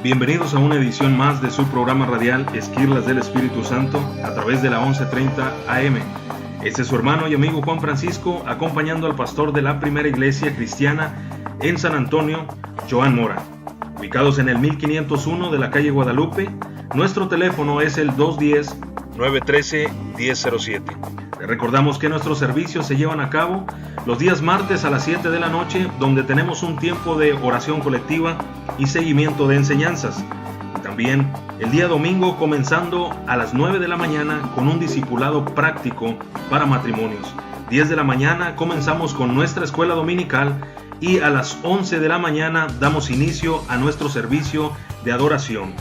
Bienvenidos a una edición más de su programa radial Esquirlas del Espíritu Santo a través de la 1130 AM. Este es su hermano y amigo Juan Francisco, acompañando al pastor de la Primera Iglesia Cristiana en San Antonio, Joan Mora. Ubicados en el 1501 de la calle Guadalupe, nuestro teléfono es el 210-913-1007. Le recordamos que nuestros servicios se llevan a cabo los días martes a las 7 de la noche, donde tenemos un tiempo de oración colectiva y seguimiento de enseñanzas. Y también el día domingo comenzando a las 9 de la mañana con un discipulado práctico para matrimonios. 10 de la mañana comenzamos con nuestra escuela dominical y a las 11 de la mañana damos inicio a nuestro servicio de adoración.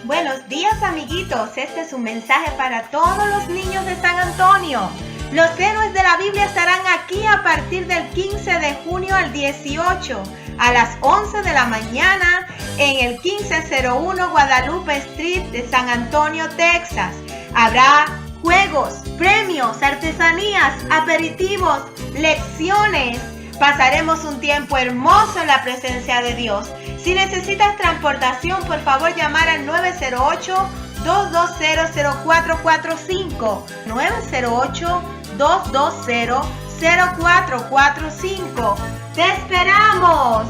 Buenos días, amiguitos. Este es un mensaje para todos los niños de San Antonio. Los héroes de la Biblia estarán aquí a partir del 15 de junio al 18 a las 11 de la mañana en el 1501 Guadalupe Street de San Antonio, Texas. Habrá juegos, premios, artesanías, aperitivos, lecciones. Pasaremos un tiempo hermoso en la presencia de Dios. Si necesitas transportación, por favor llamar al 908-220-0445. 908-220-0445. ¡Te esperamos!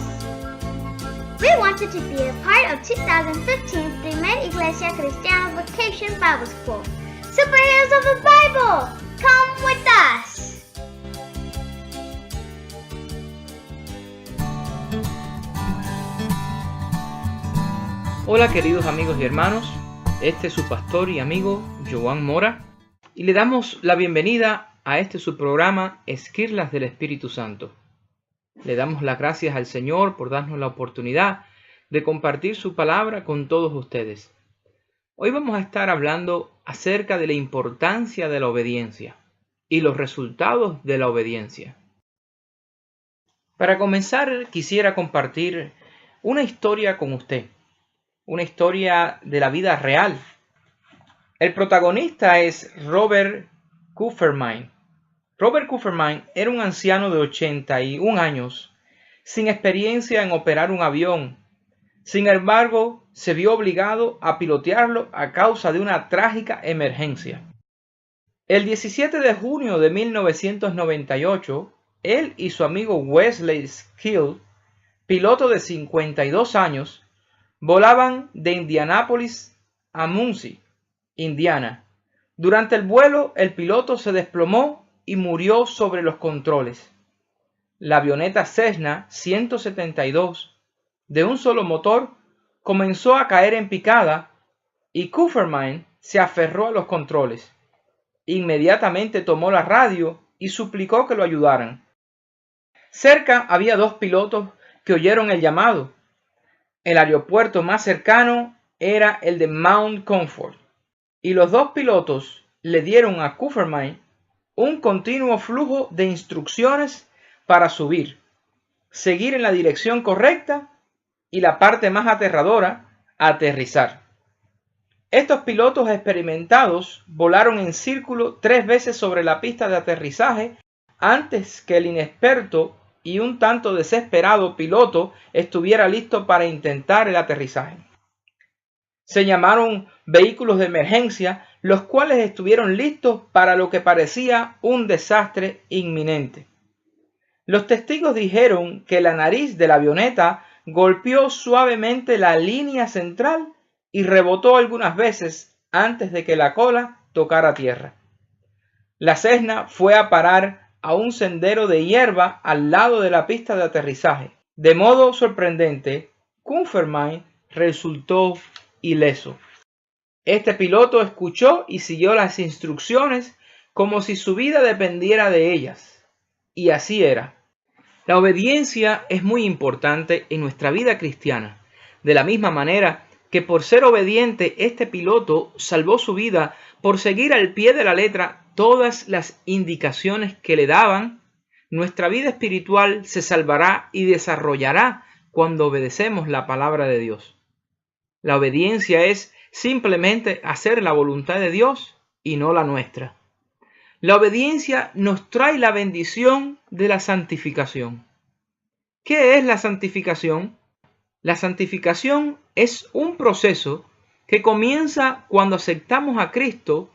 We wanted to be a part of 2015's Primera Iglesia Cristiana Vacation Bible School. Superheroes of the Bible! Come with us! Hola queridos amigos y hermanos, este es su pastor y amigo Joan Mora y le damos la bienvenida a este su programa Esquirlas del Espíritu Santo. Le damos las gracias al Señor por darnos la oportunidad de compartir su palabra con todos ustedes. Hoy vamos a estar hablando acerca de la importancia de la obediencia y los resultados de la obediencia. Para comenzar, quisiera compartir una historia con usted. Una historia de la vida real. El protagonista es Robert Kupferman. Robert Kupferman era un anciano de 81 años, sin experiencia en operar un avión. Sin embargo, se vio obligado a pilotearlo a causa de una trágica emergencia. El 17 de junio de 1998, él y su amigo Wesley Skill, piloto de 52 años, volaban de Indianápolis a Muncie, Indiana. Durante el vuelo, el piloto se desplomó y murió sobre los controles. La avioneta Cessna 172, de un solo motor, comenzó a caer en picada y Kupferman se aferró a los controles. Inmediatamente tomó la radio y suplicó que lo ayudaran. Cerca había dos pilotos que oyeron el llamado. El aeropuerto más cercano era el de Mount Comfort, y los dos pilotos le dieron a Kupferman un continuo flujo de instrucciones para subir, seguir en la dirección correcta y, la parte más aterradora, aterrizar. Estos pilotos experimentados volaron en círculo 3 veces sobre la pista de aterrizaje antes que el inexperto y un tanto desesperado piloto estuviera listo para intentar el aterrizaje. Se llamaron vehículos de emergencia, los cuales estuvieron listos para lo que parecía un desastre inminente. Los testigos dijeron que la nariz de la avioneta golpeó suavemente la línea central y rebotó algunas veces antes de que la cola tocara tierra. La Cessna fue a parar a un sendero de hierba al lado de la pista de aterrizaje. De modo sorprendente, Kupferman resultó ileso. Este piloto escuchó y siguió las instrucciones como si su vida dependiera de ellas. Y así era. La obediencia es muy importante en nuestra vida cristiana. De la misma manera que por ser obediente, este piloto salvó su vida por seguir al pie de la letra todas las indicaciones que le daban, nuestra vida espiritual se salvará y desarrollará cuando obedecemos la palabra de Dios. La obediencia es simplemente hacer la voluntad de Dios y no la nuestra. La obediencia nos trae la bendición de la santificación. ¿Qué es la santificación? La santificación es un proceso que comienza cuando aceptamos a Cristo.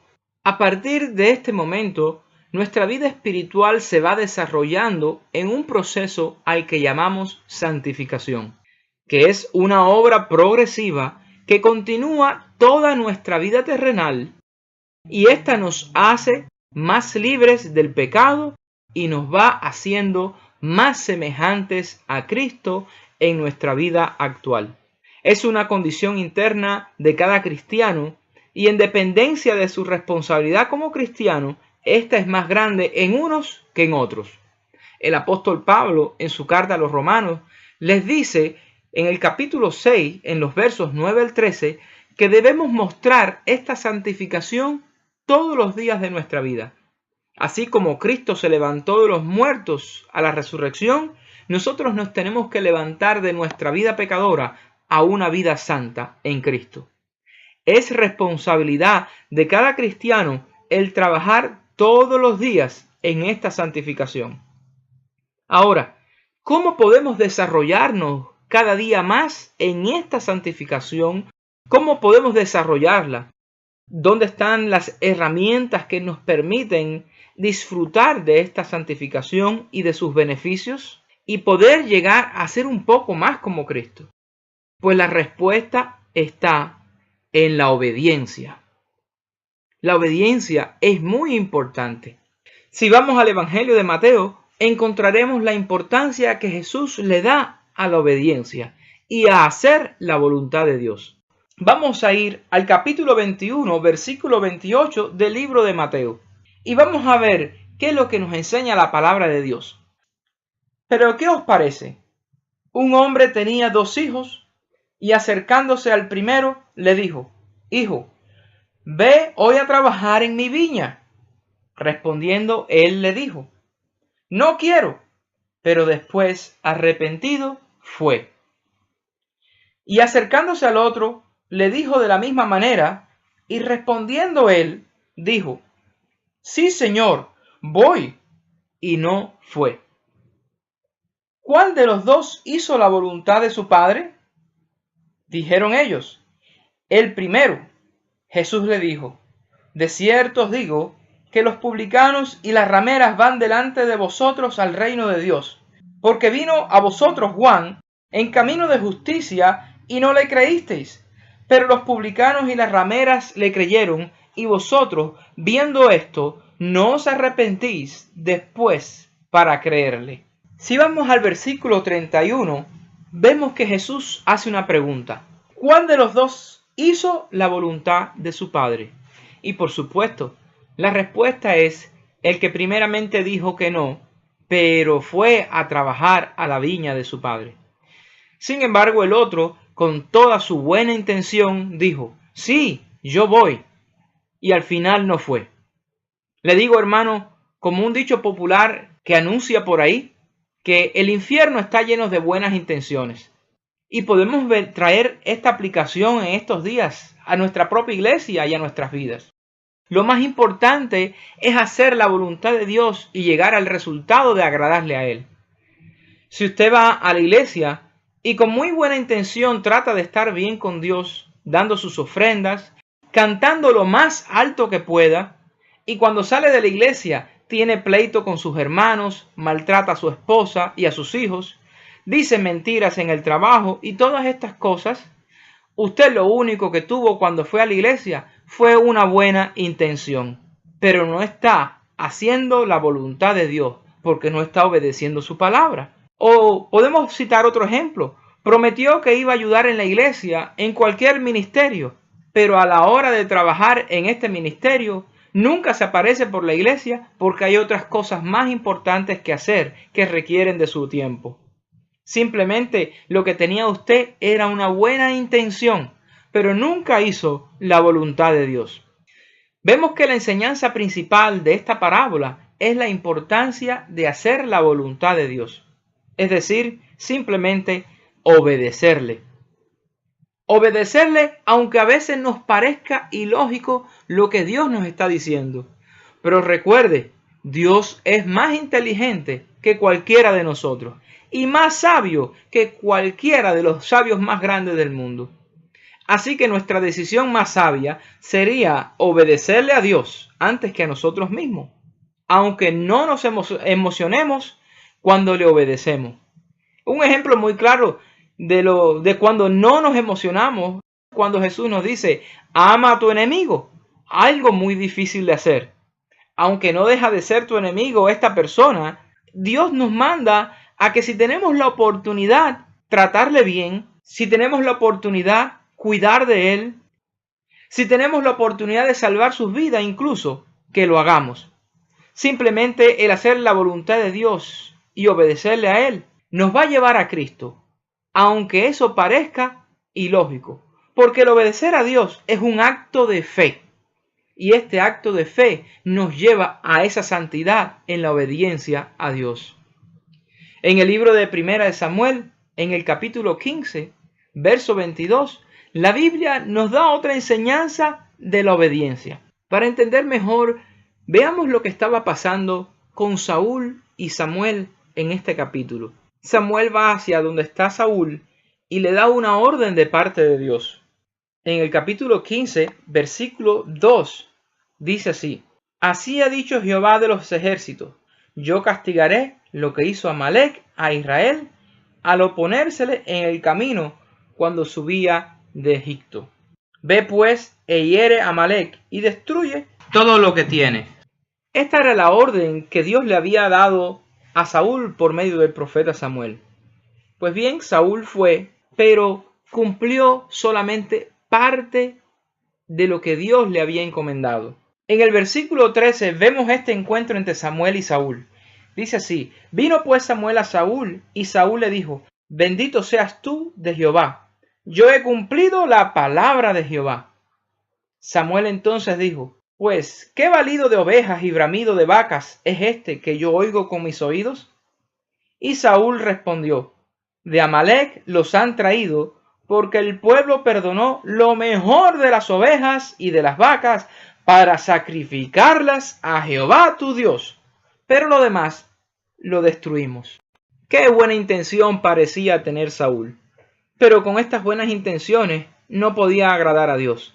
A partir de este momento, nuestra vida espiritual se va desarrollando en un proceso al que llamamos santificación, que es una obra progresiva que continúa toda nuestra vida terrenal, y esta nos hace más libres del pecado y nos va haciendo más semejantes a Cristo en nuestra vida actual. Es una condición interna de cada cristiano, y en dependencia de su responsabilidad como cristiano, esta es más grande en unos que en otros. El apóstol Pablo, en su carta a los Romanos, les dice en el capítulo 6, en los versos 9 al 13, que debemos mostrar esta santificación todos los días de nuestra vida. Así como Cristo se levantó de los muertos a la resurrección, nosotros nos tenemos que levantar de nuestra vida pecadora a una vida santa en Cristo. Es responsabilidad de cada cristiano el trabajar todos los días en esta santificación. Ahora, ¿cómo podemos desarrollarnos cada día más en esta santificación? ¿Cómo podemos desarrollarla? ¿Dónde están las herramientas que nos permiten disfrutar de esta santificación y de sus beneficios y poder llegar a ser un poco más como Cristo? Pues la respuesta está en la obediencia. La obediencia es muy importante. Si vamos al Evangelio de Mateo, encontraremos la importancia que Jesús le da a la obediencia y a hacer la voluntad de Dios. Vamos a ir al capítulo 21, versículo 28 del libro de Mateo, y vamos a ver qué es lo que nos enseña la palabra de Dios. Pero ¿qué os parece? Un hombre tenía 2 hijos, y acercándose al primero le dijo: Hijo, ve hoy a trabajar en mi viña. Respondiendo él le dijo: No quiero. Pero después, arrepentido, fue. Y acercándose al otro, le dijo de la misma manera, y respondiendo él, dijo: Sí, Señor, voy. Y no fue. ¿Cuál de los 2 hizo la voluntad de su padre? Dijeron ellos: El primero. Jesús le dijo: De cierto os digo que los publicanos y las rameras van delante de vosotros al reino de Dios, porque vino a vosotros Juan en camino de justicia y no le creísteis, pero los publicanos y las rameras le creyeron, y vosotros, viendo esto, no os arrepentís después para creerle. Si vamos al versículo 31, vemos que Jesús hace una pregunta: ¿cuál de los 2 hizo la voluntad de su Padre? Y por supuesto, la respuesta es el que primeramente dijo que no, pero fue a trabajar a la viña de su padre. Sin embargo, el otro, con toda su buena intención, dijo: Sí, yo voy. Y al final no fue. Le digo, hermano, como un dicho popular que anuncia por ahí, que el infierno está lleno de buenas intenciones. Y podemos traer esta aplicación en estos días a nuestra propia iglesia y a nuestras vidas. Lo más importante es hacer la voluntad de Dios y llegar al resultado de agradarle a Él. Si usted va a la iglesia y con muy buena intención trata de estar bien con Dios, dando sus ofrendas, cantando lo más alto que pueda, y cuando sale de la iglesia tiene pleito con sus hermanos, maltrata a su esposa y a sus hijos, dice mentiras en el trabajo y todas estas cosas, usted lo único que tuvo cuando fue a la iglesia fue una buena intención, pero no está haciendo la voluntad de Dios porque no está obedeciendo su palabra. O podemos citar otro ejemplo: prometió que iba a ayudar en la iglesia en cualquier ministerio, pero a la hora de trabajar en este ministerio nunca se aparece por la iglesia porque hay otras cosas más importantes que hacer que requieren de su tiempo. Simplemente lo que tenía usted era una buena intención, pero nunca hizo la voluntad de Dios. Vemos que la enseñanza principal de esta parábola es la importancia de hacer la voluntad de Dios, es decir, simplemente obedecerle. Obedecerle aunque a veces nos parezca ilógico lo que Dios nos está diciendo, Pero recuerde, Dios es más inteligente que cualquiera de nosotros y más sabio que cualquiera de los sabios más grandes del mundo. Así que nuestra decisión más sabia sería obedecerle a Dios antes que a nosotros mismos, aunque no nos emocionemos cuando le obedecemos. Un ejemplo muy claro de cuando no nos emocionamos, cuando Jesús nos dice, ama a tu enemigo, algo muy difícil de hacer. Aunque no deja de ser tu enemigo esta persona, Dios nos manda a que si tenemos la oportunidad, tratarle bien, si tenemos la oportunidad, cuidar de él, si tenemos la oportunidad de salvar sus vidas, incluso, que lo hagamos. Simplemente el hacer la voluntad de Dios y obedecerle a él nos va a llevar a Cristo, aunque eso parezca ilógico, porque el obedecer a Dios es un acto de fe. Y este acto de fe nos lleva a esa santidad en la obediencia a Dios. En el libro de Primera de Samuel, en el capítulo 15, verso 22, la Biblia nos da otra enseñanza de la obediencia. Para entender mejor, veamos lo que estaba pasando con Saúl y Samuel en este capítulo. Samuel va hacia donde está Saúl y le da una orden de parte de Dios. En el capítulo 15, versículo 2, dice así: Así ha dicho Jehová de los ejércitos, yo castigaré lo que hizo Amalec a Israel al oponérsele en el camino cuando subía de Egipto. Ve pues e hiere a Amalec y destruye todo lo que tiene. Esta era la orden que Dios le había dado a Saúl por medio del profeta Samuel. Pues bien, Saúl fue, pero cumplió solamente parte de lo que Dios le había encomendado. En el versículo 13 vemos este encuentro entre Samuel y Saúl. Dice así: Vino pues Samuel a Saúl y Saúl le dijo: Bendito seas tú de Jehová, yo he cumplido la palabra de Jehová. Samuel entonces dijo: Pues, ¿qué balido de ovejas y bramido de vacas es este que yo oigo con mis oídos? Y Saúl respondió: De Amalec los han traído, porque el pueblo perdonó lo mejor de las ovejas y de las vacas para sacrificarlas a Jehová tu Dios, pero lo demás lo destruimos. Qué buena intención parecía tener Saúl, pero con estas buenas intenciones no podía agradar a Dios,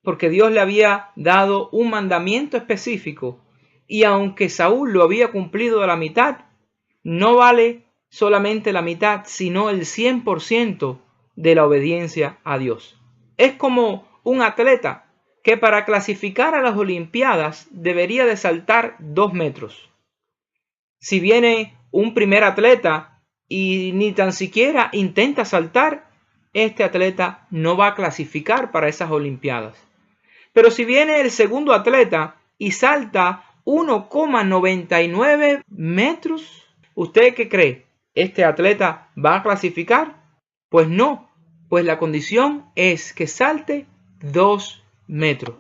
porque Dios le había dado un mandamiento específico, y aunque Saúl lo había cumplido a la mitad, no vale solamente la mitad, sino el 100% de la obediencia a Dios. Es como un atleta que para clasificar a las Olimpiadas debería de saltar 2 metros. Si viene un primer atleta y ni tan siquiera intenta saltar, este atleta no va a clasificar para esas Olimpiadas. Pero si viene el segundo atleta y salta 1,99 metros, ¿usted qué cree? ¿Este atleta va a clasificar? Pues no, pues la condición es que salte 2 metros.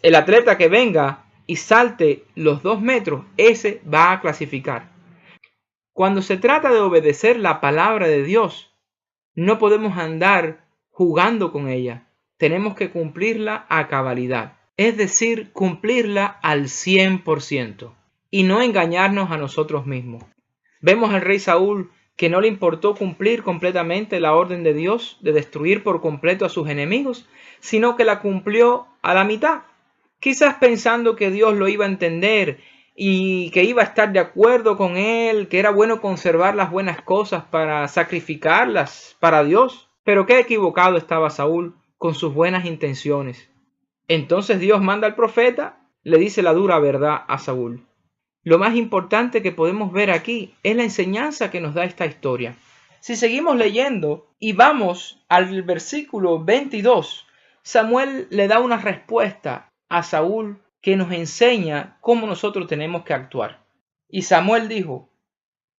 El atleta que venga y salte los 2 metros, ese va a clasificar. Cuando se trata de obedecer la palabra de Dios, no podemos andar jugando con ella. Tenemos que cumplirla a cabalidad, es decir, cumplirla al 100% y no engañarnos a nosotros mismos. Vemos al rey Saúl que no le importó cumplir completamente la orden de Dios de destruir por completo a sus enemigos, sino que la cumplió a la mitad, quizás pensando que Dios lo iba a entender y que iba a estar de acuerdo con él, que era bueno conservar las buenas cosas para sacrificarlas para Dios. Pero qué equivocado estaba Saúl con sus buenas intenciones. Entonces Dios manda al profeta, le dice la dura verdad a Saúl. Lo más importante que podemos ver aquí es la enseñanza que nos da esta historia. Si seguimos leyendo y vamos al versículo 22, Samuel le da una respuesta a Saúl que nos enseña cómo nosotros tenemos que actuar. Y Samuel dijo: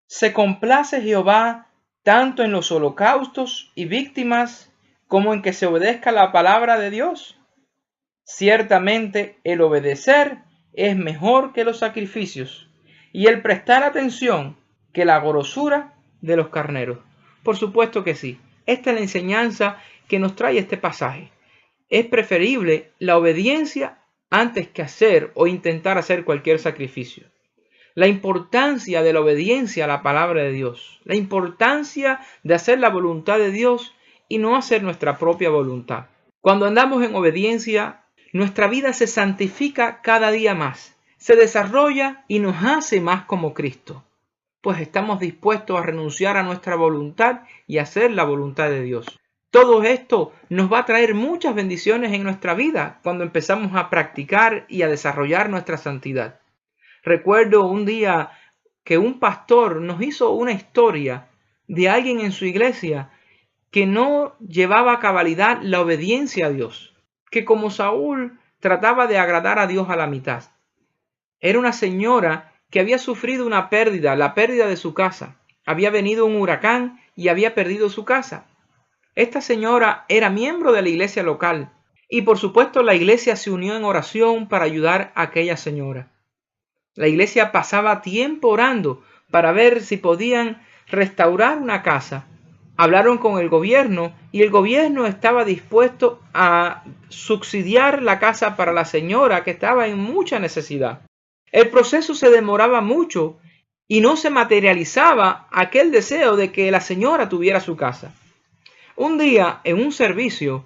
¿Se complace Jehová tanto en los holocaustos y víctimas como en que se obedezca la palabra de Dios? Ciertamente el obedecer es mejor que los sacrificios, y el prestar atención que la grosura de los carneros. Por supuesto que sí. Esta es la enseñanza que nos trae este pasaje. Es preferible la obediencia antes que hacer o intentar hacer cualquier sacrificio. La importancia de la obediencia a la palabra de Dios, la importancia de hacer la voluntad de Dios y no hacer nuestra propia voluntad. Cuando andamos en obediencia, nuestra vida se santifica cada día más, se desarrolla y nos hace más como Cristo, pues estamos dispuestos a renunciar a nuestra voluntad y hacer la voluntad de Dios. Todo esto nos va a traer muchas bendiciones en nuestra vida cuando empezamos a practicar y a desarrollar nuestra santidad. Recuerdo un día que un pastor nos hizo una historia de alguien en su iglesia que no llevaba a cabalidad la obediencia a Dios, que como Saúl trataba de agradar a Dios a la mitad. Era una señora que había sufrido una pérdida, la pérdida de su casa. Había venido un huracán y había perdido su casa. Esta señora era miembro de la iglesia local y por supuesto la iglesia se unió en oración para ayudar a aquella señora. La iglesia pasaba tiempo orando para ver si podían restaurar una casa. Hablaron con el gobierno y el gobierno estaba dispuesto a subsidiar la casa para la señora que estaba en mucha necesidad. El proceso se demoraba mucho y no se materializaba aquel deseo de que la señora tuviera su casa. Un día en un servicio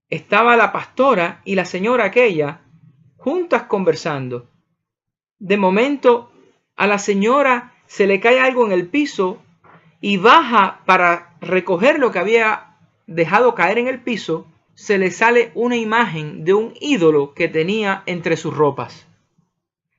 estaba la pastora y la señora aquella juntas conversando. De momento a la señora se le cae algo en el piso y baja para recoger lo que había dejado caer en el piso. Se le sale una imagen de un ídolo que tenía entre sus ropas.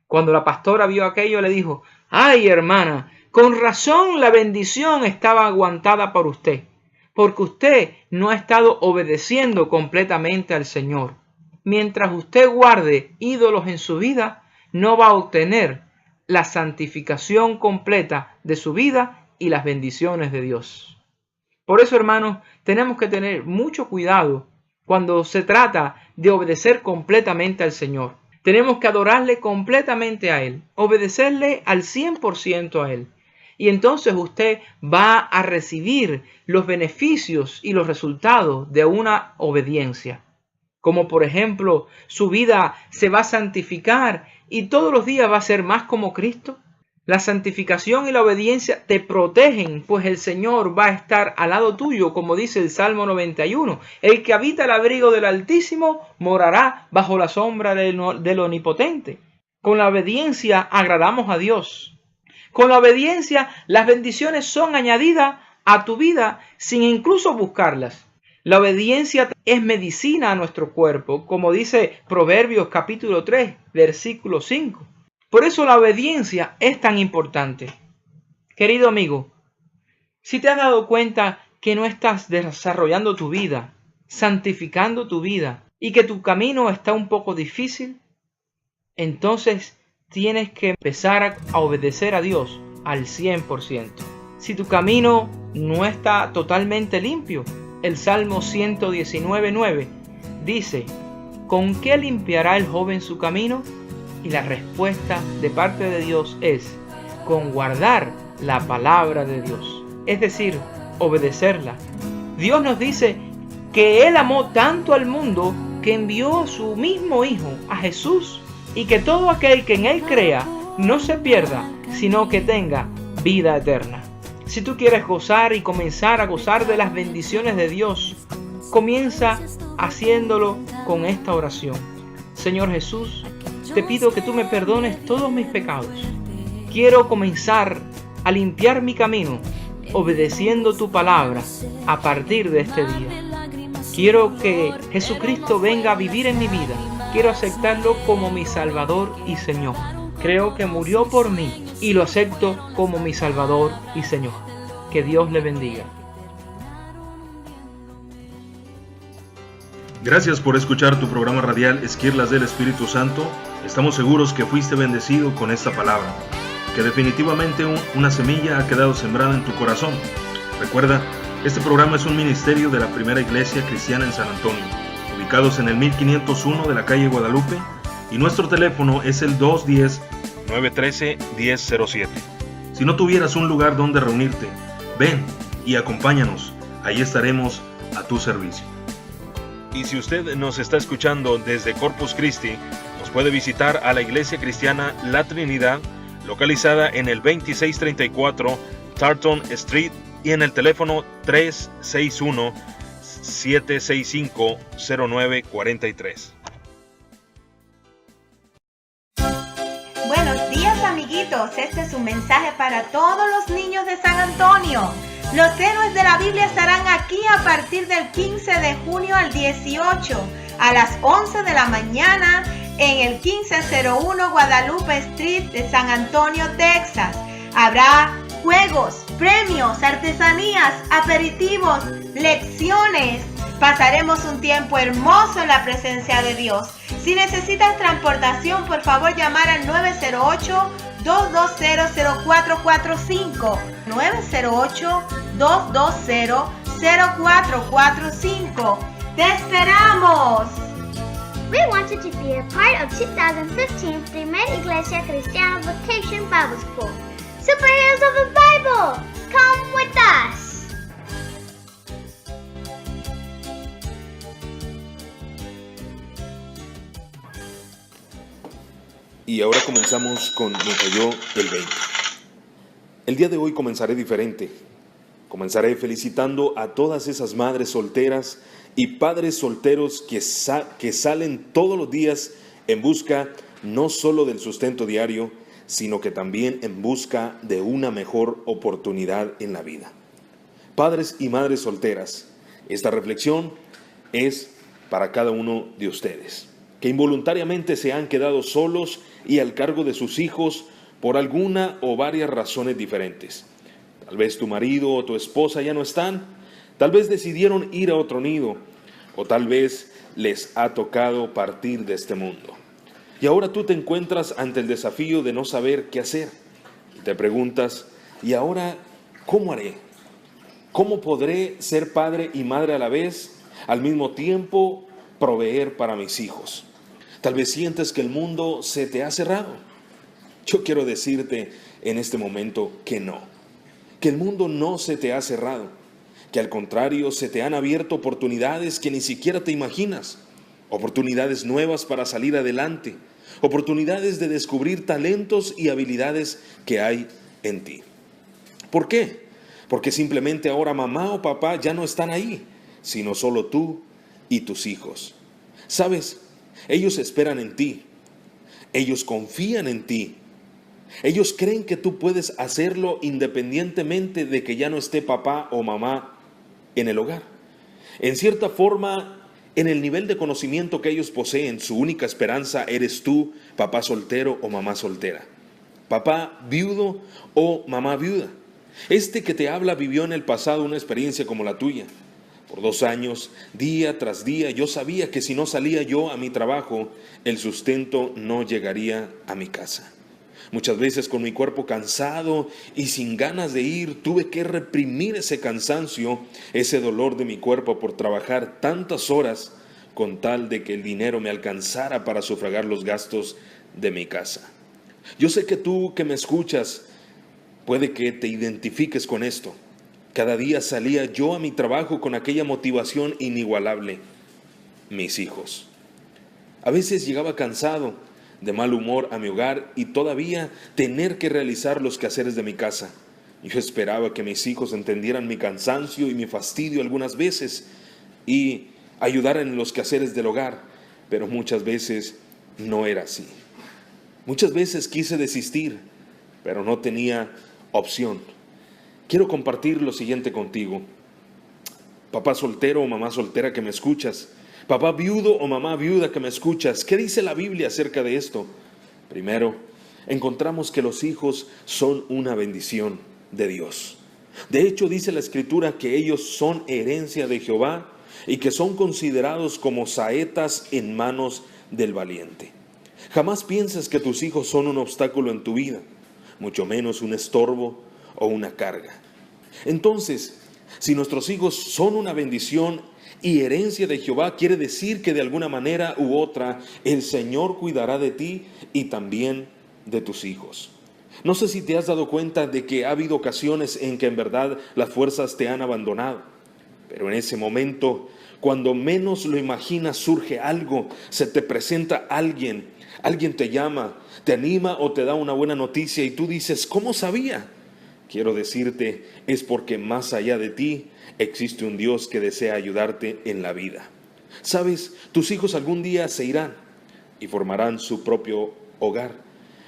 Cuando la pastora vio aquello le dijo: ¡ay, hermana! Con razón la bendición estaba aguantada por usted, porque usted no ha estado obedeciendo completamente al Señor. Mientras usted guarde ídolos en su vida, no va a obtener la santificación completa de su vida y las bendiciones de Dios. Por eso, hermanos, tenemos que tener mucho cuidado cuando se trata de obedecer completamente al Señor. Tenemos que adorarle completamente a Él, obedecerle al 100% a Él. Y entonces usted va a recibir los beneficios y los resultados de una obediencia. Como por ejemplo, su vida se va a santificar y todos los días va a ser más como Cristo. La santificación y la obediencia te protegen, pues el Señor va a estar al lado tuyo, como dice el Salmo 91. El que habita el abrigo del Altísimo morará bajo la sombra del Omnipotente. Con la obediencia agradamos a Dios. Con la obediencia las bendiciones son añadidas a tu vida sin incluso buscarlas. La obediencia es medicina a nuestro cuerpo, como dice Proverbios capítulo 3, versículo 5. Por eso la obediencia es tan importante. Querido amigo, si te has dado cuenta que no estás desarrollando tu vida, santificando tu vida y que tu camino está un poco difícil, entonces tienes que empezar a obedecer a Dios al 100%. Si tu camino no está totalmente limpio, el Salmo 119:9 dice: ¿con qué limpiará el joven su camino? Y la respuesta de parte de Dios es: con guardar la palabra de Dios, es decir, obedecerla. Dios nos dice que Él amó tanto al mundo que envió a su mismo Hijo, a Jesús, y que todo aquel que en Él crea no se pierda, sino que tenga vida eterna. Si tú quieres gozar y comenzar a gozar de las bendiciones de Dios, comienza haciéndolo con esta oración. Señor Jesús, te pido que tú me perdones todos mis pecados. Quiero comenzar a limpiar mi camino, obedeciendo tu palabra a partir de este día. Quiero que Jesucristo venga a vivir en mi vida. Quiero aceptarlo como mi Salvador y Señor. Creo que murió por mí y lo acepto como mi Salvador y Señor. Que Dios le bendiga. Gracias por escuchar tu programa radial Esquirlas del Espíritu Santo. Estamos seguros que fuiste bendecido con esta palabra, que definitivamente una semilla ha quedado sembrada en tu corazón. Recuerda, este programa es un ministerio de la Primera Iglesia Cristiana en San Antonio, ubicados en el 1501 de la calle Guadalupe, y nuestro teléfono es el 210-913-1007. Si no tuvieras un lugar donde reunirte, ven y acompáñanos, ahí estaremos a tu servicio. Y si usted nos está escuchando desde Corpus Christi, nos puede visitar a la Iglesia Cristiana La Trinidad, localizada en el 2634 Tarleton Street y en el teléfono 361-765-0943. Buenos días, amiguitos. Este es un mensaje para todos los niños de San Antonio. Los héroes de la Biblia estarán aquí a partir del 15 de junio al 18 a las 11 de la mañana en el 1501 Guadalupe Street de San Antonio, Texas. Habrá juegos, premios, artesanías, aperitivos, lecciones. Pasaremos un tiempo hermoso en la presencia de Dios. Si necesitas transportación, por favor llamar al 908-220-0445. 908-220-0445. ¡Te esperamos! We want you to be a part of 2015 Primer Iglesia Cristiana Vacation Bible School. Superheroes of the Bible! Come with us! Y ahora comenzamos con Me cayó el 20. El día de hoy comenzaré diferente. Comenzaré felicitando a todas esas madres solteras y padres solteros que salen todos los días en busca no solo del sustento diario, sino que también en busca de una mejor oportunidad en la vida. Padres y madres solteras, esta reflexión es para cada uno de ustedes, que involuntariamente se han quedado solos y al cargo de sus hijos por alguna o varias razones diferentes. Tal vez tu marido o tu esposa ya no están, tal vez decidieron ir a otro nido, o tal vez les ha tocado partir de este mundo. Y ahora tú te encuentras ante el desafío de no saber qué hacer. Y te preguntas, ¿y ahora cómo haré? ¿Cómo podré ser padre y madre a la vez, al mismo tiempo proveer para mis hijos? Tal vez sientes que el mundo se te ha cerrado. Yo quiero decirte en este momento que no, que el mundo no se te ha cerrado, que al contrario se te han abierto oportunidades que ni siquiera te imaginas, oportunidades nuevas para salir adelante, oportunidades de descubrir talentos y habilidades que hay en ti. ¿Por qué? Porque simplemente ahora mamá o papá ya no están ahí, sino solo tú y tus hijos. ¿Sabes? Ellos esperan en ti, ellos confían en ti, ellos creen que tú puedes hacerlo independientemente de que ya no esté papá o mamá en el hogar. En cierta forma, en el nivel de conocimiento que ellos poseen, su única esperanza eres tú, papá soltero o mamá soltera, papá viudo o mamá viuda. Este que te habla vivió en el pasado una experiencia como la tuya. Por 2 años, día tras día, yo sabía que si no salía yo a mi trabajo, el sustento no llegaría a mi casa. Muchas veces con mi cuerpo cansado y sin ganas de ir, tuve que reprimir ese cansancio, ese dolor de mi cuerpo por trabajar tantas horas con tal de que el dinero me alcanzara para sufragar los gastos de mi casa. Yo sé que tú que me escuchas, puede que te identifiques con esto. Cada día salía yo a mi trabajo con aquella motivación inigualable, mis hijos. A veces llegaba cansado, de mal humor a mi hogar y todavía tener que realizar los quehaceres de mi casa. Yo esperaba que mis hijos entendieran mi cansancio y mi fastidio algunas veces y ayudaran en los quehaceres del hogar, pero muchas veces no era así. Muchas veces quise desistir, pero no tenía opción. Quiero compartir lo siguiente contigo. Papá soltero o mamá soltera que me escuchas, papá viudo o mamá viuda que me escuchas, ¿qué dice la Biblia acerca de esto? Primero, encontramos que los hijos son una bendición de Dios. De hecho, dice la Escritura que ellos son herencia de Jehová y que son considerados como saetas en manos del valiente. Jamás pienses que tus hijos son un obstáculo en tu vida, mucho menos un estorbo o una carga. Entonces, si nuestros hijos son una bendición y herencia de Jehová, quiere decir que de alguna manera u otra el Señor cuidará de ti y también de tus hijos. No sé si te has dado cuenta de que ha habido ocasiones en que en verdad las fuerzas te han abandonado, pero en ese momento, Cuando menos lo imaginas surge algo, se te presenta alguien te llama, te anima o te da una buena noticia y tú dices, ¿cómo sabía? Quiero decirte, es porque más allá de ti existe un Dios que desea ayudarte en la vida. Sabes, tus hijos algún día se irán y formarán su propio hogar,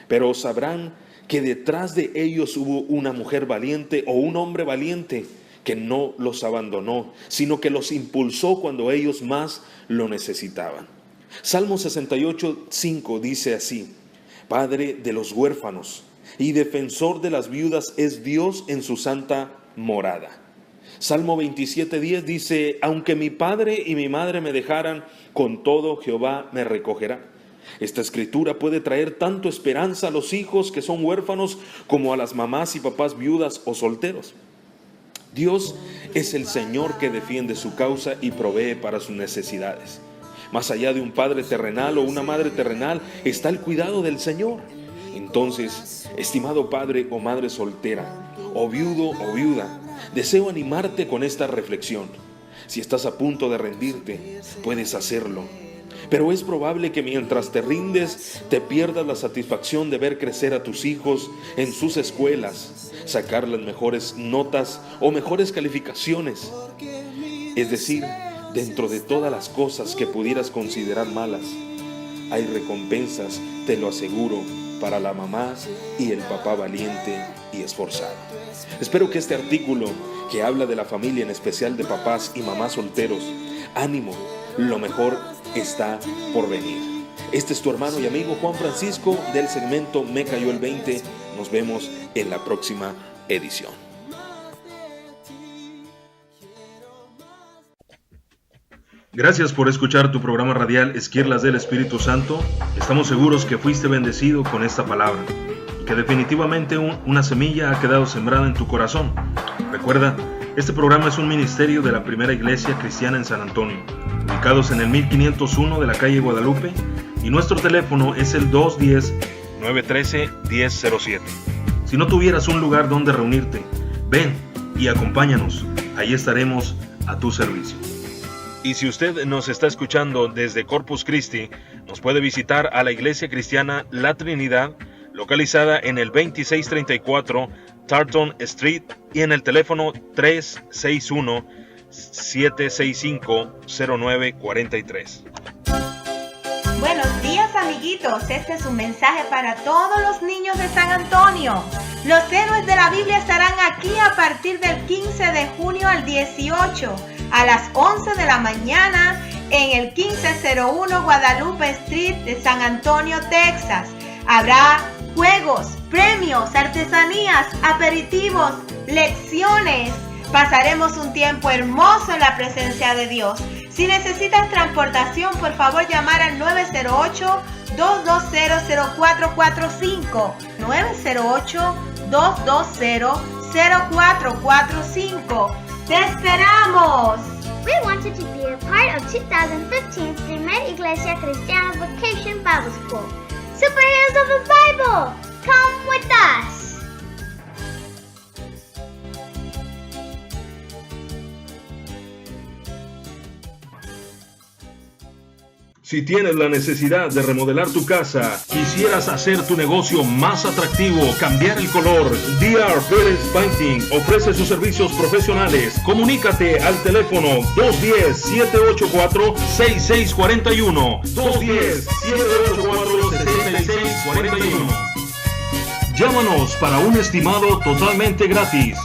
pero sabrán que detrás de ellos hubo una mujer valiente o un hombre valiente que no los abandonó, sino que los impulsó cuando ellos más lo necesitaban. Salmo 68:5 dice así: Padre de los huérfanos y defensor de las viudas es Dios en su santa morada. Salmo 27:10 dice: Aunque mi padre y mi madre me dejaran, con todo Jehová me recogerá. Esta escritura puede traer tanto esperanza a los hijos que son huérfanos como a las mamás y papás viudas o solteros. Dios es el Señor que defiende su causa y provee para sus necesidades. Más allá de un padre terrenal o una madre terrenal está el cuidado del Señor. Entonces, estimado padre o madre soltera, o viudo o viuda, deseo animarte con esta reflexión. Si estás a punto de rendirte, puedes hacerlo. Pero es probable que mientras te rindes, te pierdas la satisfacción de ver crecer a tus hijos en sus escuelas, sacar las mejores notas o mejores calificaciones. Es decir, dentro de todas las cosas que pudieras considerar malas, hay recompensas, te lo aseguro, para la mamá y el papá valiente y esforzado. Espero que este artículo, que habla de la familia, en especial de papás y mamás solteros, ánimo, lo mejor está por venir. Este es tu hermano y amigo Juan Francisco del segmento Me Cayó el 20. Nos vemos en la próxima edición. Gracias por escuchar tu programa radial Esquirlas del Espíritu Santo. Estamos seguros que fuiste bendecido con esta palabra y que definitivamente una semilla ha quedado sembrada en tu corazón. Recuerda, este programa es un ministerio de la Primera Iglesia Cristiana en San Antonio, ubicados en el 1501 de la calle Guadalupe, y nuestro teléfono es el 210-913-1007. Si no tuvieras un lugar donde reunirte, ven y acompáñanos. Ahí estaremos a tu servicio. Y si usted nos está escuchando desde Corpus Christi, nos puede visitar a la Iglesia Cristiana La Trinidad, localizada en el 2634 Tarleton Street, y en el teléfono 361-765-0943. Buenos días, amiguitos. Este es un mensaje para todos los niños de San Antonio. Los héroes de la Biblia estarán aquí a partir del 15 de junio al 18 a las 11 de la mañana en el 1501 Guadalupe Street de San Antonio, Texas. Habrá juegos, premios, artesanías, aperitivos, lecciones. Pasaremos un tiempo hermoso en la presencia de Dios. Si necesitas transportación, por favor llamar al 908-220-0445. 908-220-0445. ¡Te esperamos! We want you to be a part of 2015's Primer Iglesia Cristiana Vacation Bible School. Superheroes of the Bible! Come with us! Si tienes la necesidad de remodelar tu casa, quisieras hacer tu negocio más atractivo, cambiar el color, DR Pérez Painting ofrece sus servicios profesionales. Comunícate al teléfono 210-784-6641. 210-784-6641. Llámanos para un estimado totalmente gratis.